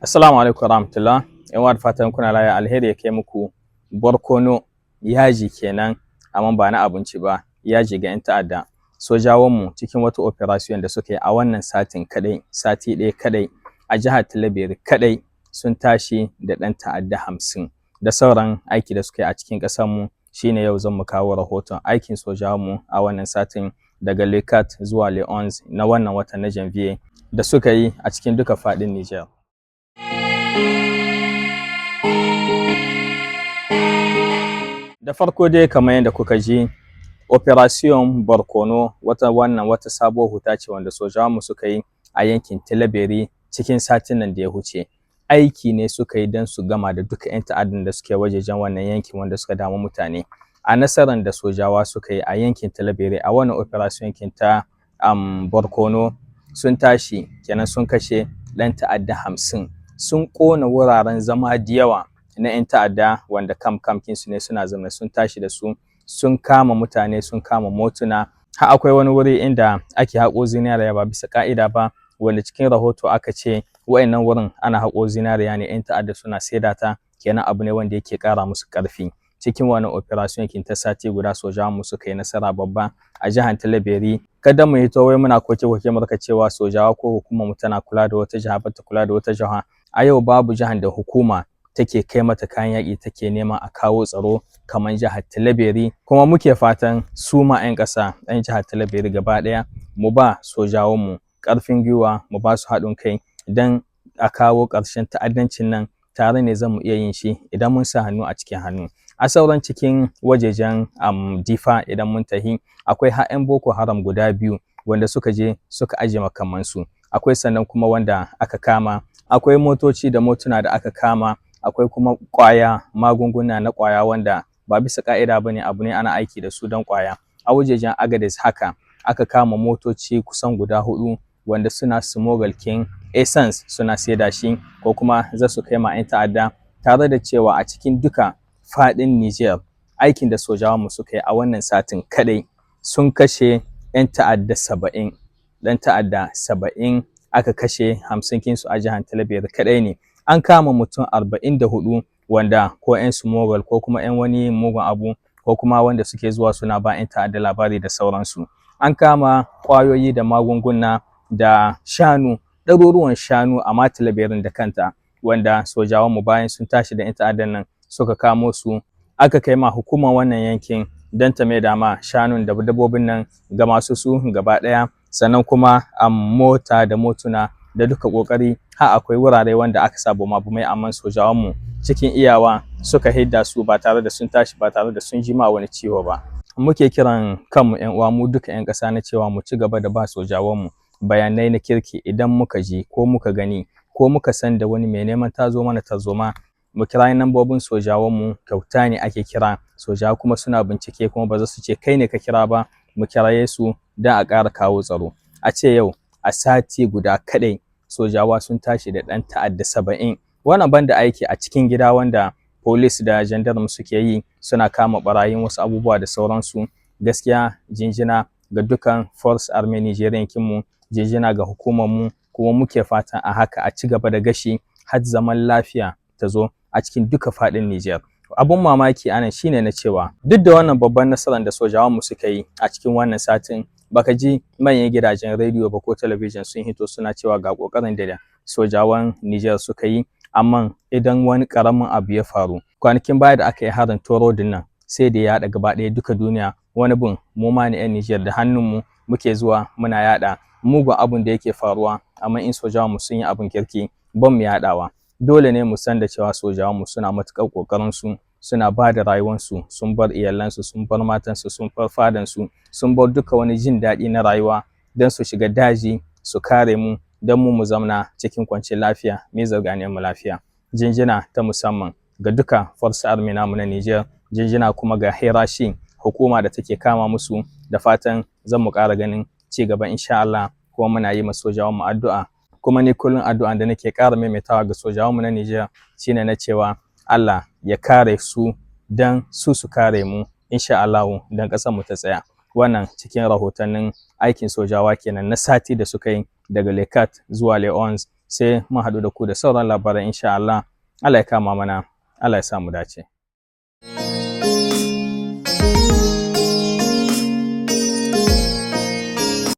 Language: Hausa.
Assalamu alaikum warahmatullah. Yan wa da fatan kuna lafiya, alheri ya kai muku barkono yaji kenan amma ba na abinci ba, yaji ga 'yan ta'adda. Sojawanmu cikin wata operation da suka yi a wannan satin kadai, sati ɗaya kadai a jihar Talabiri kadai sun tashi da ɗan ta'adda 50 da sauran aiki da suka yi a cikin ƙasarmu shine yau zan mu kawo rahoton aikin sojawanmu a wannan satin daga Lekat zuwa Leons na wannan watan na Janvier da suka yi a cikin duka faɗin Niger. Da farko dai kamar yadda kuka ji operation barkono wata sabuwar huta ce wanda sojawanmu suka yi a yankin Talabiri cikin satin nan da ya huce. Aiki ne suka yi don su gama da duka 'yan ta'addan da suke wajejen wannan yankin wanda suka damu mutane. A nasarar da sojawa suka yi a yankin Talabiri a wannan operation yankin ta barkono sun tashi kenan sun kashe ɗan ta'adda 50. Sun ƙona wuraren zama da yawa na 'yan ta'adda wanda kinsu ne suna zama sun tashi da su, sun kama mutane, sun kama motuna. Har akwai wani wuri inda ake haƙo zinariya ba bisa ƙa'ida ba, wanda cikin rahoto aka ce wa'annan wurin ana haƙo zinariya ne 'yan ta'adda suna saida ta, kenan abu ne wanda yake ƙara musu ƙarfi. Cikin wannan operation yankin ta sati guda sojawanmu suka yi nasara babba a jihar Talabiri. Kada mu hito wai muna koke-koke muka cewa sojawa ko hukumar mu tana kula da wata jiha ba ta kula da wata jiha. A yau babu jihar da hukuma take kai mata kayan yaƙi take neman a kawo tsaro kamar jihar Talabiri, kuma muke fatan su ma 'yan ƙasa 'yan jihar Talabiri gaba ɗaya mu ba sojawanmu ƙarfin gwiwa, mu ba su haɗin kai don a kawo ƙarshen ta'addancin nan. Tare ne zan mu iya yin shi idan mun sa hannu a cikin hannu. A sauran cikin wajejen Difa idan mun tahi akwai 'yan Boko Haram guda biyu wanda suka je suka aje makamansu. Akwai sannan kuma wanda aka kama, akwai motoci da motuna da aka kama, akwai kuma magunguna na ƙwaya wanda ba bisa ƙa'ida ba ne, abu ne ana aiki da su don ƙwaya. A wajejen Agadez haka aka kama motoci kusan guda 4 wanda suna smogalkin essence suna saida shi ko kuma za su kai ma 'yan ta'adda, tare da cewa a cikin duka faɗin Niger aikin da sojawanmu suka yi a wannan satin kadai sun kashe 'yan ta'adda 70. Ɗan ta'adda 70 aka kashe, 50 kinsu a jihar Talabiri kadai ne. An kama mutum 44 wanda ko 'yan smogal ko kuma 'yan wani mugun abu ko kuma wanda suke zuwa suna ba 'yan ta'adda labari da sauransu. An kama ƙwayoyi da magunguna da shanu, ɗaruruwan shanu a Talabirin da kanta, wanda sojawanmu bayan sun tashi da 'yan ta'addan nan suka kamo su aka kai ma hukumar wannan yankin don ta maida ma shanun da dabbobin nan ga masu su gaba ɗaya. Sannan kuma mota da motuna da duka ƙoƙari, har akwai wurare wanda aka sa bumabumai amma sojawanmu cikin iyawa suka hidda su ba tare da sun tashi, ba tare da sun ji ma wani ciwo ba. Muke kiran kanmu 'yan uwa mu duka 'yan ƙasa na cewa mu ci gaba da ba sojawanmu bayanai na kirki idan muka ji ko muka gani ko muka san da wani mai neman tarzoma mu kira nambobin sojawanmu, kyauta ne ake kira. Sojawa kuma suna bincike kuma ba za su ce kai ne ka kira ba, mu kiraye su don a ƙara kawo tsaro. A ce yau a sati guda kaɗai sojawa sun tashi da ɗan ta'adda 70. Wannan banda aiki a cikin gida wanda police da gendarme suke yi suna kama barayin wasu abubuwa da sauransu. Gaskiya jinjina ga dukan force army Nigerian kinmu, jinjina ga hukumarmu, kuma muke fatan a haka a ci gaba da gashi har zaman lafiya ta zo a cikin duka faɗin Niger. Abun mamaki anan shine na cewa duk da wannan babban nasarar da sojawanmu suka yi a cikin wannan satin, baka ji manyan gidajen rediyo ba ko talabijin sun hito suna cewa ga ƙoƙarin da sojawan Niger suka yi. Amma idan wani ƙaramin abu ya faru, kwanakin baya da aka yi harin Torodin nan sai da ya yaɗa gaba ɗaya duka duniya. Wani bin mu ma ne 'yan Niger da hannunmu muke zuwa muna yaɗa mugun abun da yake faruwa, amma in sojawanmu sun yi abin kirki ban mu yaɗawa. Dole ne mu san da cewa sojawanmu suna matuƙar ƙoƙarinsu, suna ba da rayuwarsu, sun bar iyalansu, sun bar matansu, sun bar fadansu, sun bar duka wani jin daɗi na rayuwa don su shiga daji su kare mu don mu zamna cikin kwanciyar lafiya, mai zirganiyar mu lafiya. Jinjina ta musamman ga duka force army namu na Niger, jinjina kuma ga Herashi hukuma da take kama musu. Da fatan zan mu ƙara ganin ci gaba insha Allah, kuma muna yi ma sojawanmu addu'a. Kuma ni kullum addu'an da nake ƙara maimaitawa ga sojawanmu na Niger shine na cewa Allah ya kare su don su kare mu insha Allah don ƙasar mu ta tsaya. Wannan cikin rahotannin aikin sojawa kenan na sati da suka yi daga Lekat zuwa Leons sai mun haɗu da ku da sauran labaran insha Allah. Allah ya kama mana, Allah ya sa mu dace.